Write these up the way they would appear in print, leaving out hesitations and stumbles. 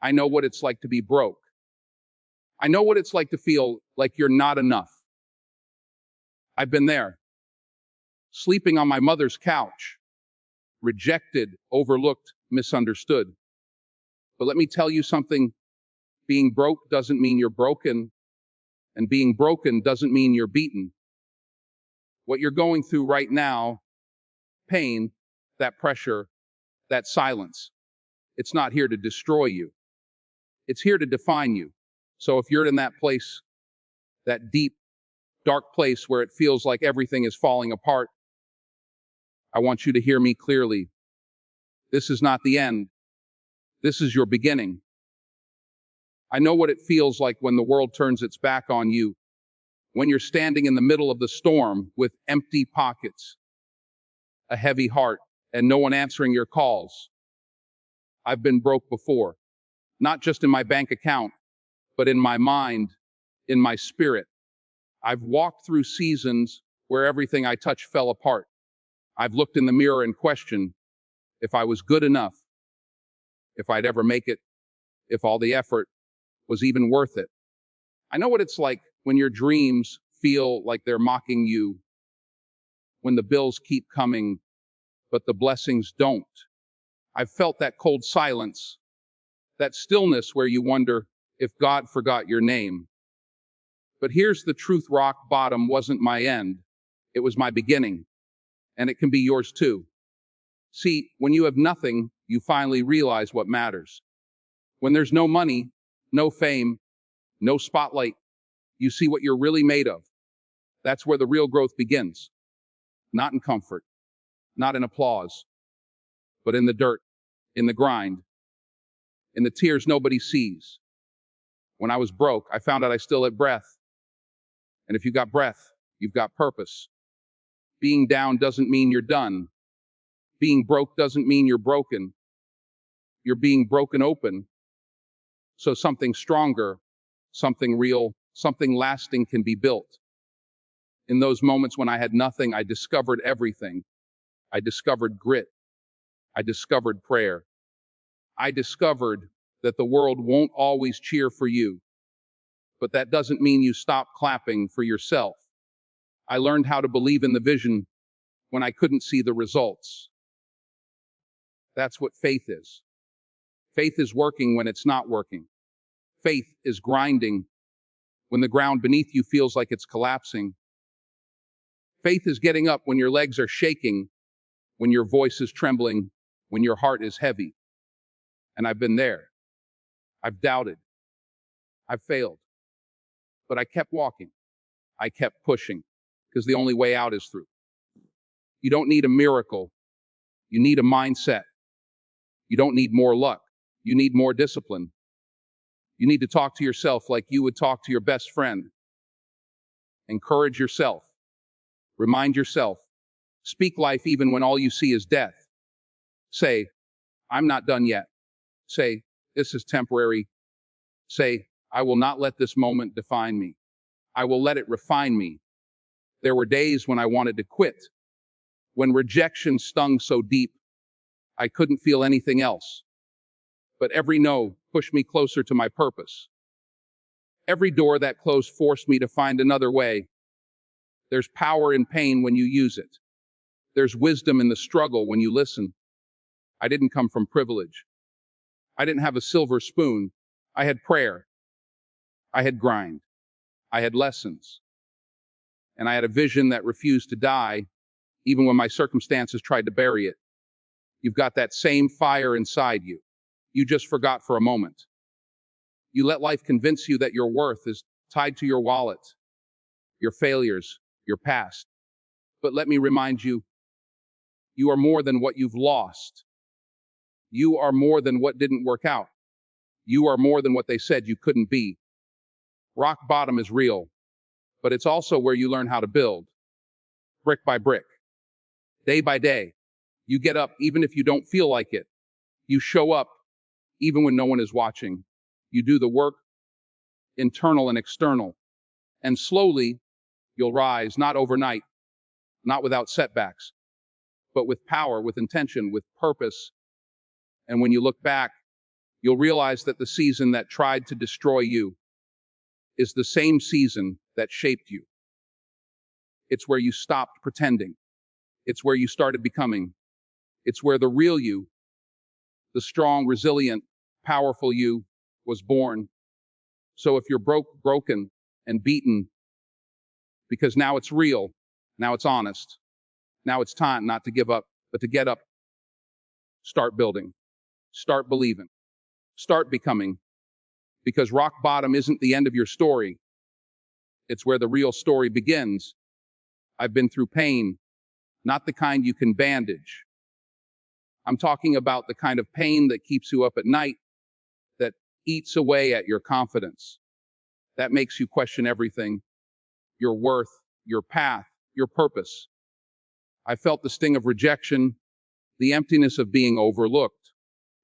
I know what it's like to be broke. I know what it's like to feel like you're not enough. I've been there, sleeping on my mother's couch, rejected, overlooked, misunderstood. But let me tell you something, being broke doesn't mean you're broken, and being broken doesn't mean you're beaten. What you're going through right now, pain, that pressure, that silence, it's not here to destroy you. It's here to define you. So if you're in that place, that deep, dark place where it feels like everything is falling apart, I want you to hear me clearly. This is not the end. This is your beginning. I know what it feels like when the world turns its back on you, when you're standing in the middle of the storm with empty pockets, a heavy heart, and no one answering your calls. I've been broke before, not just in my bank account, but in my mind, in my spirit. I've walked through seasons where everything I touched fell apart. I've looked in the mirror and questioned if I was good enough, if I'd ever make it, if all the effort was even worth it. I know what it's like when your dreams feel like they're mocking you, when the bills keep coming, but the blessings don't. I've felt that cold silence, that stillness where you wonder if God forgot your name. But here's the truth, rock bottom wasn't my end. It was my beginning, and it can be yours too. See, when you have nothing, you finally realize what matters. When there's no money, no fame, no spotlight, you see what you're really made of. That's where the real growth begins. Not in comfort, not in applause, but in the dirt, in the grind, in the tears nobody sees. When I was broke, I found out I still had breath. And if you've got breath, you've got purpose. Being down doesn't mean you're done. Being broke doesn't mean you're broken. You're being broken open. So something stronger, something real, something lasting can be built. In those moments when I had nothing, I discovered everything. I discovered grit. I discovered prayer. I discovered that the world won't always cheer for you, but that doesn't mean you stop clapping for yourself. I learned how to believe in the vision when I couldn't see the results. That's what faith is. Faith is working when it's not working. Faith is grinding when the ground beneath you feels like it's collapsing. Faith is getting up when your legs are shaking, when your voice is trembling, when your heart is heavy. And I've been there. I've doubted. I've failed. But I kept walking. I kept pushing, because the only way out is through. You don't need a miracle. You need a mindset. You don't need more luck. You need more discipline. You need to talk to yourself like you would talk to your best friend. Encourage yourself. Remind yourself. Speak life even when all you see is death. Say, I'm not done yet. Say, this is temporary. Say, I will not let this moment define me. I will let it refine me. There were days when I wanted to quit, when rejection stung so deep, I couldn't feel anything else. But every no pushed me closer to my purpose. Every door that closed forced me to find another way. There's power in pain when you use it. There's wisdom in the struggle when you listen. I didn't come from privilege. I didn't have a silver spoon. I had prayer. I had grind. I had lessons. And I had a vision that refused to die, even when my circumstances tried to bury it. You've got that same fire inside you. You just forgot for a moment. You let life convince you that your worth is tied to your wallet, your failures, your past. But let me remind you, you are more than what you've lost. You are more than what didn't work out. You are more than what they said you couldn't be. Rock bottom is real, but it's also where you learn how to build. Brick by brick. Day by day. You get up even if you don't feel like it. You show up even when no one is watching. You do the work, internal and external. And slowly, you'll rise, not overnight, not without setbacks, but with power, with intention, with purpose. And when you look back, you'll realize that the season that tried to destroy you is the same season that shaped you. It's where you stopped pretending. It's where you started becoming. It's where the real you, the strong, resilient, powerful you, was born. So if you're broken, and beaten, because now it's real, now it's honest, now it's time not to give up, but to get up, start building, start believing, start becoming, because rock bottom isn't the end of your story. It's where the real story begins. I've been through pain, not the kind you can bandage. I'm talking about the kind of pain that keeps you up at night, that eats away at your confidence, that makes you question everything, your worth, your path, your purpose. I felt the sting of rejection, the emptiness of being overlooked,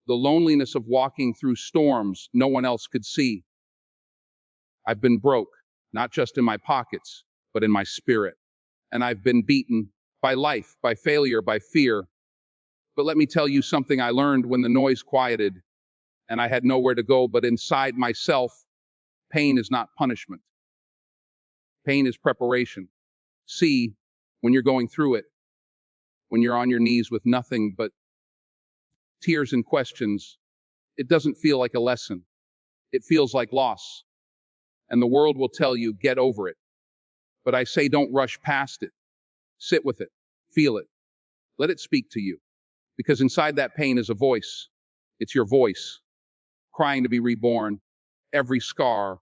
the loneliness of walking through storms no one else could see. I've been broke, not just in my pockets, but in my spirit. And I've been beaten by life, by failure, by fear. But let me tell you something I learned when the noise quieted and I had nowhere to go but inside myself. Pain is not punishment. Pain is preparation. See, when you're going through it, when you're on your knees with nothing but tears and questions, it doesn't feel like a lesson. It feels like loss. And the world will tell you, get over it. But I say, don't rush past it. Sit with it. Feel it. Let it speak to you. Because inside that pain is a voice. It's your voice, crying to be reborn. Every scar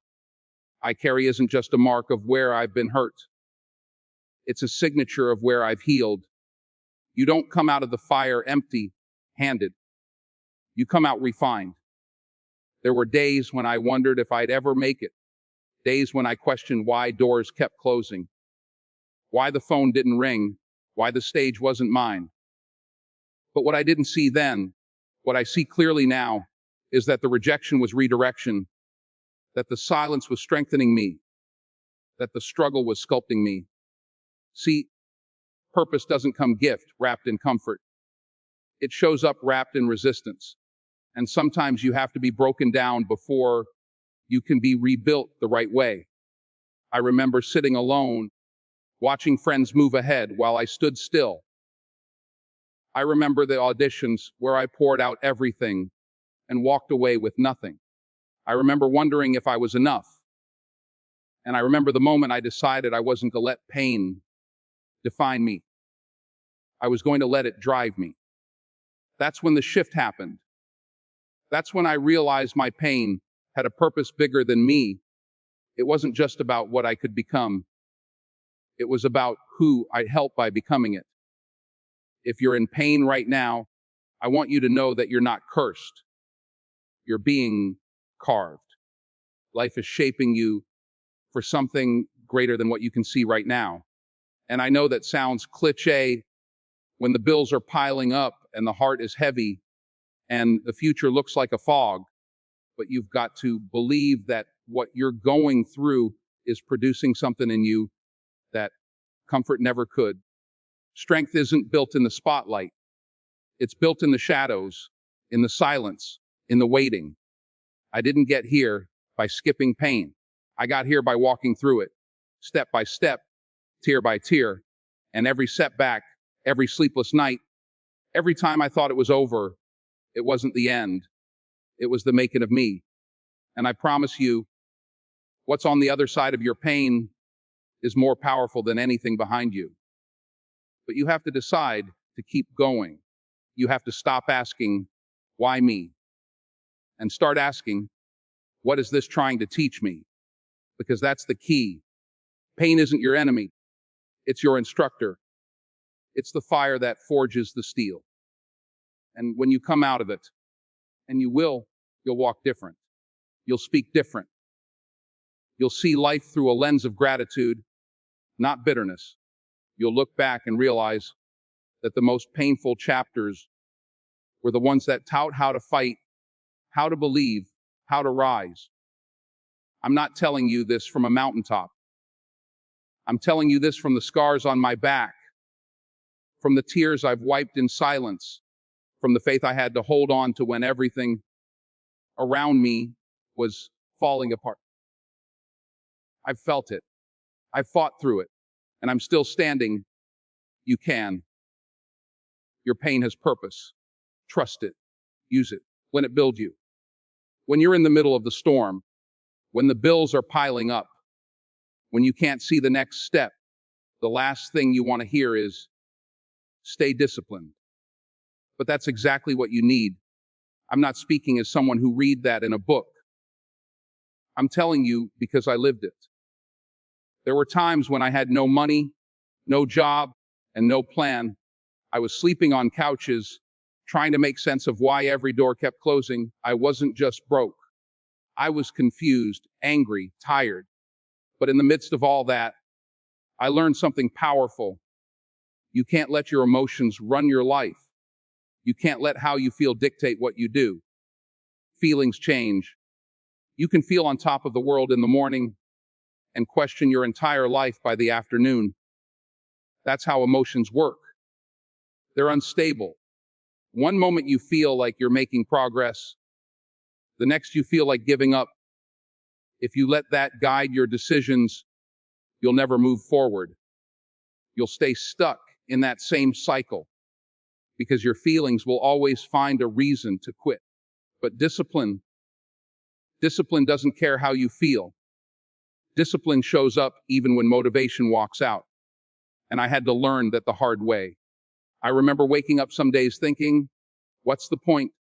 I carry isn't just a mark of where I've been hurt. It's a signature of where I've healed. You don't come out of the fire empty-handed. You come out refined. There were days when I wondered if I'd ever make it. Days when I questioned why doors kept closing, why the phone didn't ring, why the stage wasn't mine. But what I didn't see then, what I see clearly now, is that the rejection was redirection, that the silence was strengthening me, that the struggle was sculpting me. See, purpose doesn't come gift wrapped in comfort. It shows up wrapped in resistance. And sometimes you have to be broken down before you can be rebuilt the right way. I remember sitting alone, watching friends move ahead while I stood still. I remember the auditions where I poured out everything and walked away with nothing. I remember wondering if I was enough. And I remember the moment I decided I wasn't going to let pain define me. I was going to let it drive me. That's when the shift happened. That's when I realized my pain had a purpose bigger than me. It wasn't just about what I could become. It was about who I'd help by becoming it. If you're in pain right now, I want you to know that you're not cursed. You're being carved. Life is shaping you for something greater than what you can see right now. And I know that sounds cliché when the bills are piling up and the heart is heavy and the future looks like a fog, but you've got to believe that what you're going through is producing something in you that comfort never could. Strength isn't built in the spotlight. It's built in the shadows, in the silence, in the waiting. I didn't get here by skipping pain. I got here by walking through it, step by step, tear by tear, and every setback, every sleepless night, every time I thought it was over, it wasn't the end. It was the making of me. And I promise you, what's on the other side of your pain is more powerful than anything behind you. But you have to decide to keep going. You have to stop asking, why me? And start asking, what is this trying to teach me? Because that's the key. Pain isn't your enemy. It's your instructor. It's the fire that forges the steel. And when you come out of it, and you'll walk different. You'll speak different. You'll see life through a lens of gratitude, not bitterness. You'll look back and realize that the most painful chapters were the ones that tout how to fight, how to believe, how to rise. I'm not telling you this from a mountaintop. I'm telling you this from the scars on my back, from the tears I've wiped in silence, from the faith I had to hold on to when everything around me was falling apart. I've felt it. I've fought through it, and I'm still standing. You can. Your pain has purpose. Trust it. Use it. Let it build you. When you're in the middle of the storm, when the bills are piling up, when you can't see the next step, the last thing you want to hear is, stay disciplined. But that's exactly what you need. I'm not speaking as someone who read that in a book. I'm telling you because I lived it. There were times when I had no money, no job, and no plan. I was sleeping on couches, trying to make sense of why every door kept closing. I wasn't just broke. I was confused, angry, tired. But in the midst of all that, I learned something powerful. You can't let your emotions run your life. You can't let how you feel dictate what you do. Feelings change. You can feel on top of the world in the morning and question your entire life by the afternoon. That's how emotions work. They're unstable. One moment you feel like you're making progress. The next you feel like giving up. If you let that guide your decisions, you'll never move forward. You'll stay stuck in that same cycle because your feelings will always find a reason to quit. But discipline doesn't care how you feel. Discipline shows up even when motivation walks out. And I had to learn that the hard way. I remember waking up some days thinking, what's the point?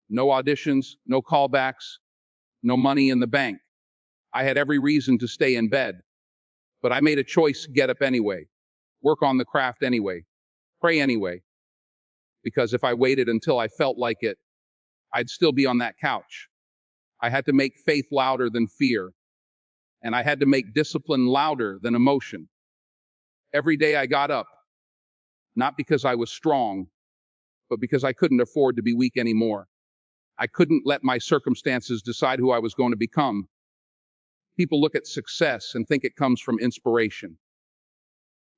No auditions, no callbacks, no money in the bank. I had every reason to stay in bed. But I made a choice to get up anyway, work on the craft anyway, pray anyway. Because if I waited until I felt like it, I'd still be on that couch. I had to make faith louder than fear. And I had to make discipline louder than emotion. Every day I got up, not because I was strong, but because I couldn't afford to be weak anymore. I couldn't let my circumstances decide who I was going to become. People look at success and think it comes from inspiration.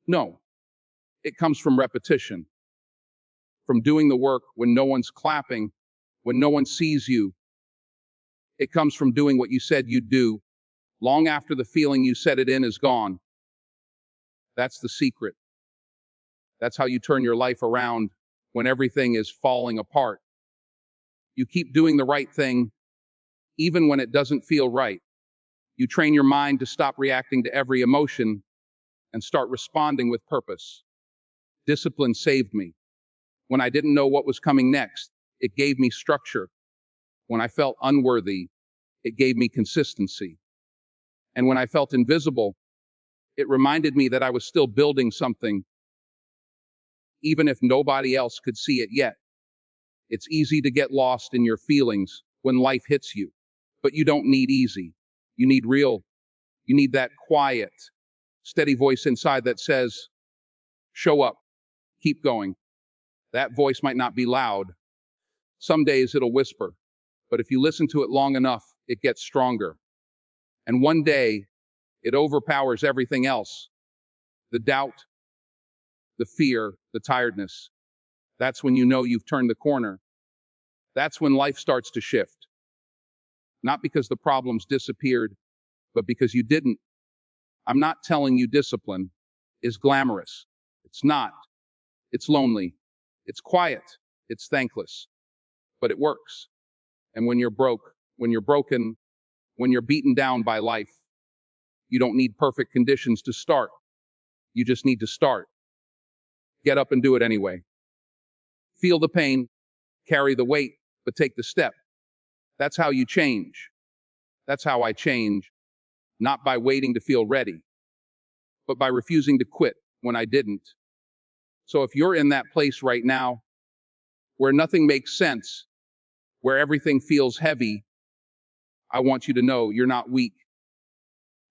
No, it comes from repetition, from doing the work when no one's clapping, when no one sees you. It comes from doing what you said you'd do, long after the feeling you set it in is gone. That's the secret. That's how you turn your life around when everything is falling apart. You keep doing the right thing, even when it doesn't feel right. You train your mind to stop reacting to every emotion and start responding with purpose. Discipline saved me. When I didn't know what was coming next, it gave me structure. When I felt unworthy, it gave me consistency. And when I felt invisible, it reminded me that I was still building something, even if nobody else could see it yet. It's easy to get lost in your feelings when life hits you, but you don't need easy. You need real. You need that quiet, steady voice inside that says, show up, keep going. That voice might not be loud. Some days it'll whisper, but if you listen to it long enough, it gets stronger. And one day, it overpowers everything else. The doubt, the fear, the tiredness. That's when you know you've turned the corner. That's when life starts to shift. Not because the problems disappeared, but because you didn't. I'm not telling you discipline is glamorous. It's not. It's lonely. It's quiet. It's thankless. But it works. And when you're broke, when you're broken, when you're beaten down by life, you don't need perfect conditions to start. You just need to start. Get up and do it anyway. Feel the pain, carry the weight, but take the step. That's how you change. That's how I change. Not by waiting to feel ready, but by refusing to quit when I didn't. So if you're in that place right now, where nothing makes sense, where everything feels heavy, I want you to know you're not weak.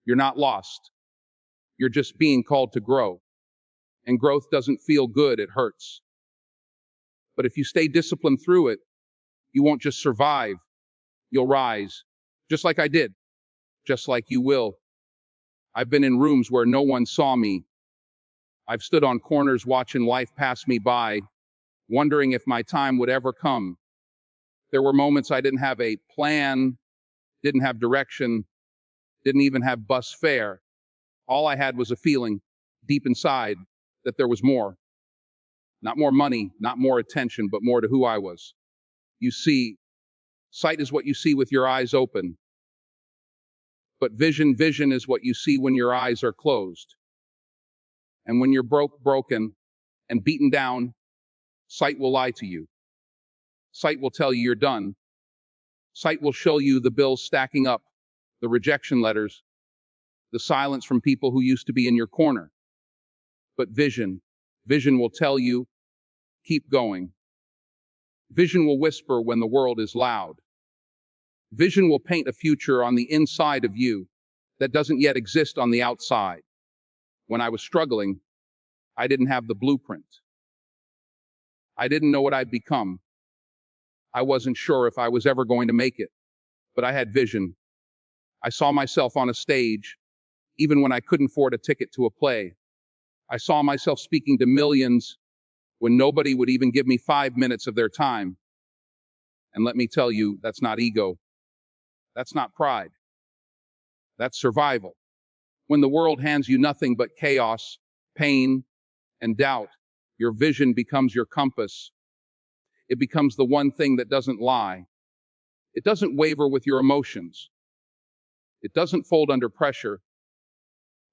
You're not lost. You're just being called to grow. And growth doesn't feel good, it hurts. But if you stay disciplined through it, you won't just survive, you'll rise. Just like I did. Just like you will. I've been in rooms where no one saw me. I've stood on corners watching life pass me by, wondering if my time would ever come. There were moments I didn't have a plan, didn't have direction, didn't even have bus fare. All I had was a feeling deep inside that there was more. Not more money, not more attention, but more to who I was. You see, sight is what you see with your eyes open. But vision is what you see when your eyes are closed. And when you're broken, and beaten down, sight will lie to you. Sight will tell you you're done. Sight will show you the bills stacking up, the rejection letters, the silence from people who used to be in your corner. But vision will tell you, keep going. Vision will whisper when the world is loud. Vision will paint a future on the inside of you that doesn't yet exist on the outside. When I was struggling, I didn't have the blueprint. I didn't know what I'd become. I wasn't sure if I was ever going to make it, but I had vision. I saw myself on a stage, even when I couldn't afford a ticket to a play. I saw myself speaking to millions when nobody would even give me 5 minutes of their time. And let me tell you, that's not ego. That's not pride. That's survival. When the world hands you nothing but chaos, pain, and doubt, your vision becomes your compass. It becomes the one thing that doesn't lie. It doesn't waver with your emotions. It doesn't fold under pressure.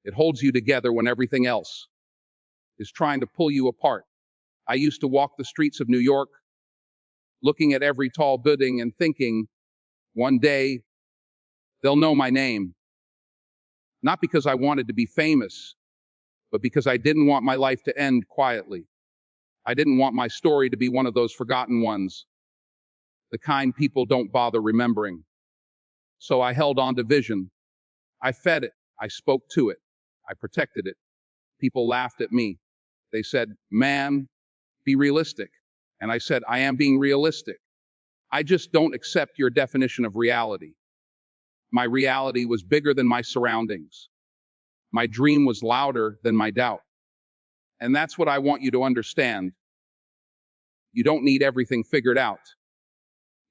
It holds you together when everything else is trying to pull you apart. I used to walk the streets of New York, looking at every tall building and thinking, one day, they'll know my name. Not because I wanted to be famous, but because I didn't want my life to end quietly. I didn't want my story to be one of those forgotten ones, the kind people don't bother remembering. So I held on to vision. I fed it. I spoke to it. I protected it. People laughed at me. They said, "Man, be realistic." And I said, "I am being realistic. I just don't accept your definition of reality." My reality was bigger than my surroundings. My dream was louder than my doubt. And that's what I want you to understand. You don't need everything figured out.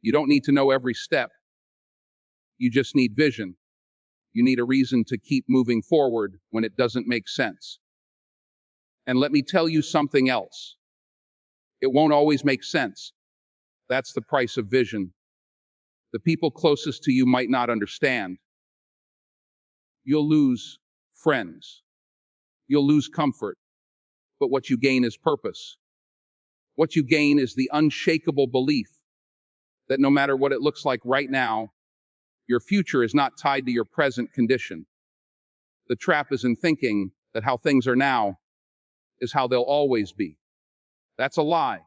You don't need to know every step. You just need vision. You need a reason to keep moving forward when it doesn't make sense. And let me tell you something else. It won't always make sense. That's the price of vision. The people closest to you might not understand. You'll lose friends. You'll lose comfort. But what you gain is purpose. What you gain is the unshakable belief that no matter what it looks like right now, your future is not tied to your present condition. The trap is in thinking that how things are now is how they'll always be. That's a lie.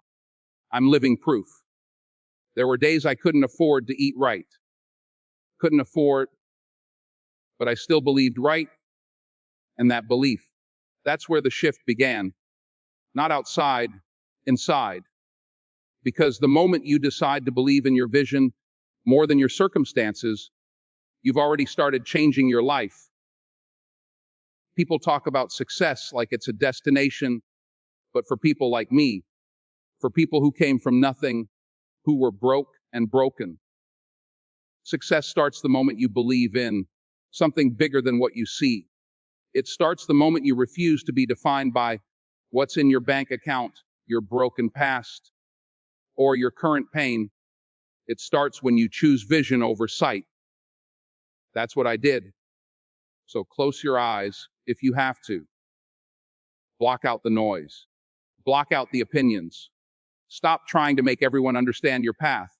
I'm living proof. There were days I couldn't afford to eat right. Couldn't afford, but I still believed right. And that belief, that's where the shift began. Not outside, inside. Because the moment you decide to believe in your vision more than your circumstances, you've already started changing your life. People talk about success like it's a destination, but for people like me, for people who came from nothing, who were broke and broken, success starts the moment you believe in something bigger than what you see. It starts the moment you refuse to be defined by what's in your bank account, your broken past, or your current pain. It starts when you choose vision over sight. That's what I did. So close your eyes if you have to. Block out the noise. Block out the opinions. Stop trying to make everyone understand your path.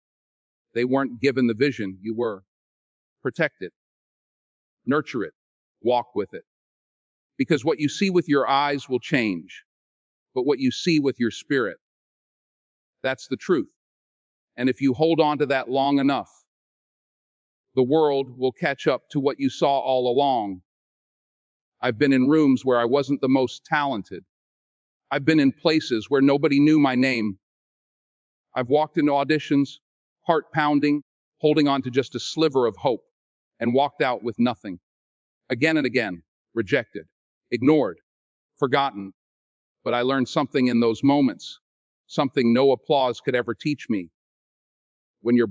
They weren't given the vision, you were. Protect it. Nurture it. Walk with it. Because what you see with your eyes will change, but what you see with your spirit, that's the truth. And if you hold on to that long enough, the world will catch up to what you saw all along. I've been in rooms where I wasn't the most talented. I've been in places where nobody knew my name. I've walked into auditions, heart pounding, holding on to just a sliver of hope, and walked out with nothing. Again and again, rejected, ignored, forgotten. But I learned something in those moments, something no applause could ever teach me. When you're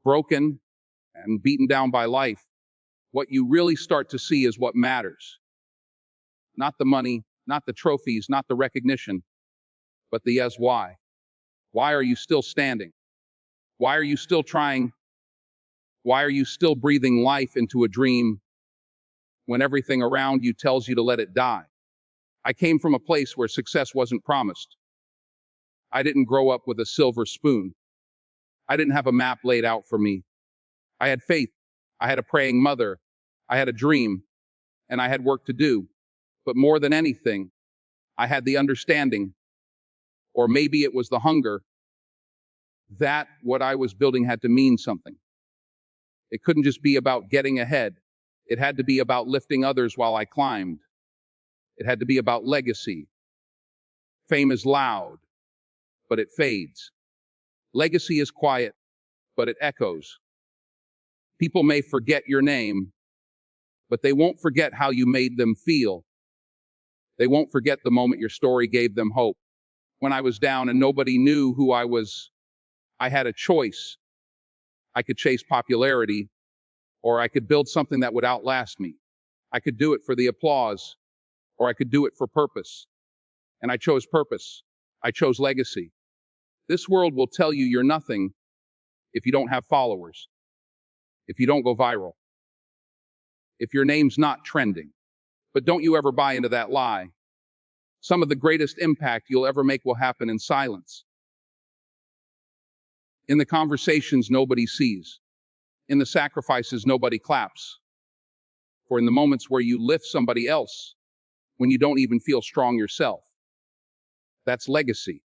broken, and beaten down by life, what you really start to see is what matters. Not the money, not the trophies, not the recognition, but the yes, why. Why are you still standing? Why are you still trying? Why are you still breathing life into a dream when everything around you tells you to let it die? I came from a place where success wasn't promised. I didn't grow up with a silver spoon. I didn't have a map laid out for me. I had faith. I had a praying mother. I had a dream. And I had work to do. But more than anything, I had the understanding, or maybe it was the hunger, that what I was building had to mean something. It couldn't just be about getting ahead. It had to be about lifting others while I climbed. It had to be about legacy. Fame is loud, but it fades. Legacy is quiet, but it echoes. People may forget your name, but they won't forget how you made them feel. They won't forget the moment your story gave them hope. When I was down and nobody knew who I was, I had a choice. I could chase popularity, or I could build something that would outlast me. I could do it for the applause, or I could do it for purpose. And I chose purpose. I chose legacy. This world will tell you you're nothing if you don't have followers, if you don't go viral, if your name's not trending. But don't you ever buy into that lie. Some of the greatest impact you'll ever make will happen in silence. In the conversations nobody sees. In the sacrifices nobody claps. For in the moments where you lift somebody else, when you don't even feel strong yourself. That's legacy.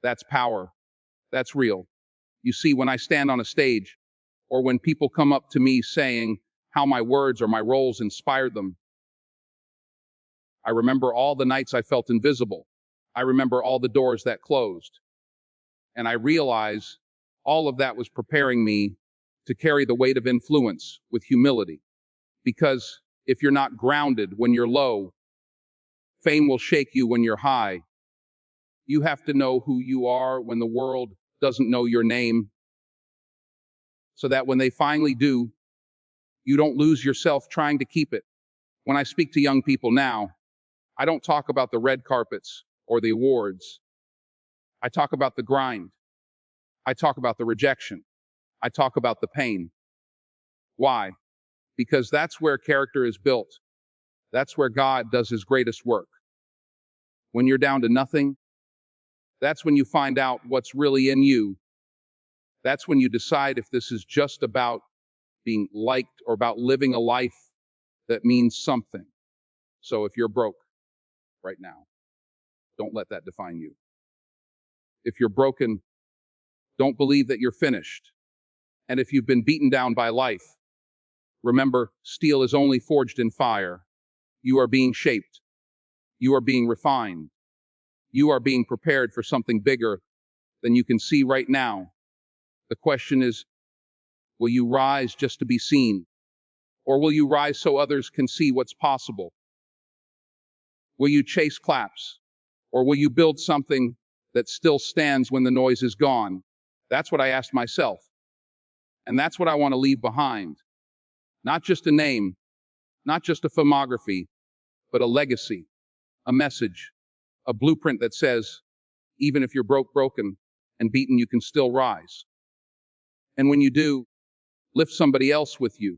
That's power. That's real. You see, when I stand on a stage, or when people come up to me saying how my words or my roles inspired them, I remember all the nights I felt invisible. I remember all the doors that closed. And I realize all of that was preparing me to carry the weight of influence with humility. Because if you're not grounded when you're low, fame will shake you when you're high. You have to know who you are when the world doesn't know your name, so that when they finally do, you don't lose yourself trying to keep it. When I speak to young people now, I don't talk about the red carpets or the awards. I talk about the grind. I talk about the rejection. I talk about the pain. Why? Because that's where character is built. That's where God does his greatest work. When you're down to nothing, that's when you find out what's really in you. That's when you decide if this is just about being liked or about living a life that means something. So if you're broke right now, don't let that define you. If you're broken, don't believe that you're finished. And if you've been beaten down by life, remember, steel is only forged in fire. You are being shaped. You are being refined. You are being prepared for something bigger than you can see right now. The question is, will you rise just to be seen? Or will you rise so others can see what's possible? Will you chase claps? Or will you build something that still stands when the noise is gone? That's what I asked myself. And that's what I want to leave behind. Not just a name, not just a filmography, but a legacy, a message, a blueprint that says, even if you're broken, and beaten, you can still rise. And when you do, lift somebody else with you.